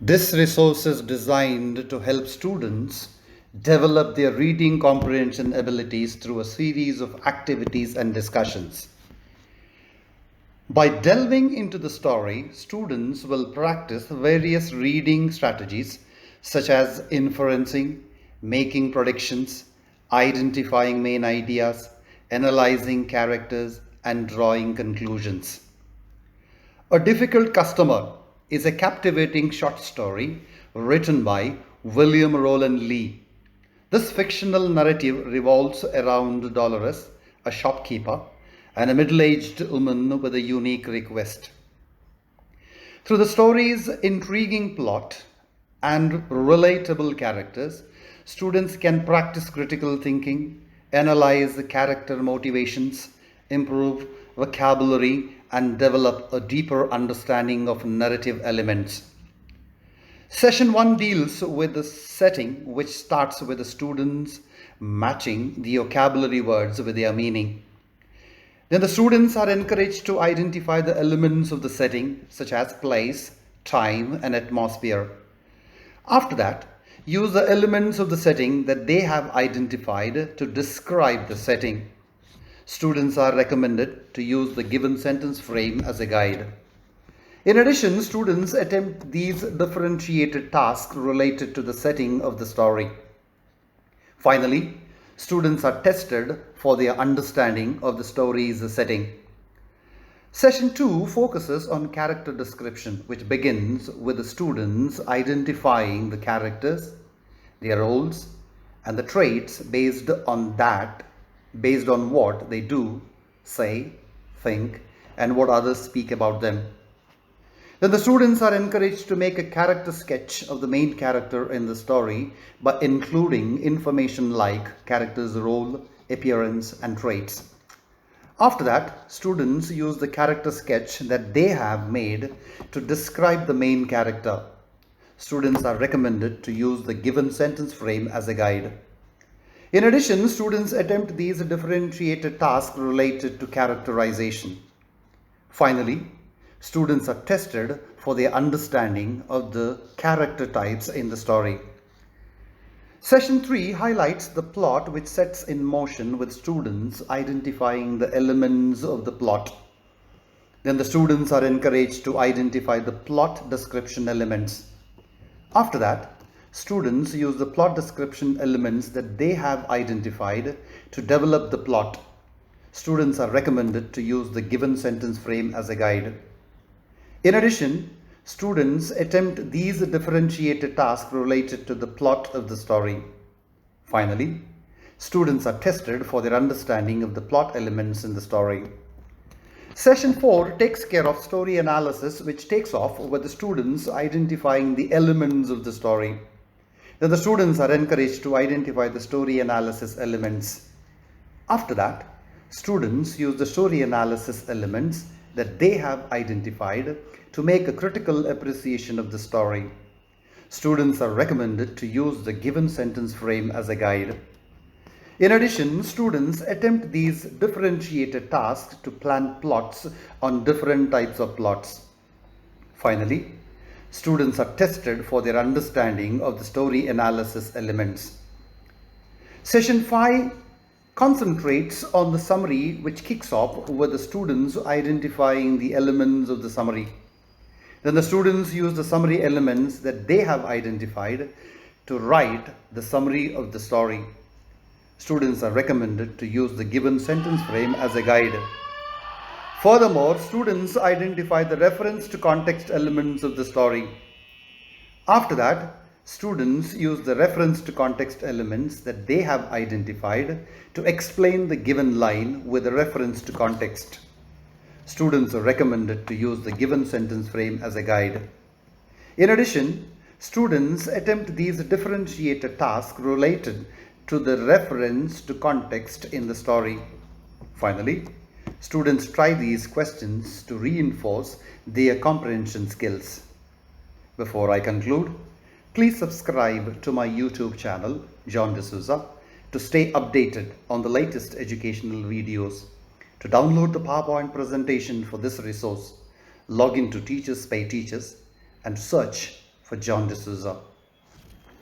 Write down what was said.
This resource is designed to help students develop their reading comprehension abilities through a series of activities and discussions. By delving into the story, students will practice various reading strategies such as inferencing, making predictions, identifying main ideas, analyzing characters, and drawing conclusions. A Difficult Customer is a captivating short story written by William Rowland Lee. This fictional narrative revolves around Dolores, a shopkeeper, and a middle aged woman with a unique request. Through the story's intriguing plot and relatable characters, students can practice critical thinking, analyze character motivations, improve vocabulary, and develop a deeper understanding of narrative elements. Session 1 deals with the setting, which starts with the students matching the vocabulary words with their meaning. Then the students are encouraged to identify the elements of the setting, such as place, time, and atmosphere. After that, use the elements of the setting that they have identified to describe the setting. Students are recommended to use the given sentence frame as a guide. In addition, students attempt these differentiated tasks related to the setting of the story. Finally, students are tested for their understanding of the story's setting. Session 2 focuses on character description, which begins with the students identifying the characters, their roles, and the traits based on what they do, say, think, and what others speak about them. Then the students are encouraged to make a character sketch of the main character in the story by including information like character's role, appearance, and traits. After that, students use the character sketch that they have made to describe the main character. Students are recommended to use the given sentence frame as a guide. In addition, students attempt these differentiated tasks related to characterization. Finally, students are tested for their understanding of the character types in the story. Session 3 highlights the plot, which sets in motion with students identifying the elements of the plot. Then the students are encouraged to identify the plot description elements. After that, students use the plot description elements that they have identified to develop the plot. Students are recommended to use the given sentence frame as a guide. In addition, students attempt these differentiated tasks related to the plot of the story. Finally, students are tested for their understanding of the plot elements in the story. Session 4 takes care of story analysis, which takes off with the students identifying the elements of the story. Then the students are encouraged to identify the story analysis elements. After that, students use the story analysis elements that they have identified to make a critical appreciation of the story. Students are recommended to use the given sentence frame as a guide. In addition, students attempt these differentiated tasks to plan plots on different types of plots. Finally, students are tested for their understanding of the story analysis elements. Session 5 concentrates on the summary, which kicks off with the students identifying the elements of the summary. Then the students use the summary elements that they have identified to write the summary of the story. Students are recommended to use the given sentence frame as a guide. Furthermore, students identify the reference to context elements of the story. After that, students use the reference to context elements that they have identified to explain the given line with a reference to context. Students are recommended to use the given sentence frame as a guide. In addition, students attempt these differentiated tasks related to the reference to context in the story. Finally, students try these questions to reinforce their comprehension skills. Before I conclude, please subscribe to my YouTube channel, John D'Souza, to stay updated on the latest educational videos. To download the PowerPoint presentation for this resource, log into Teachers Pay Teachers and search for John D'Souza.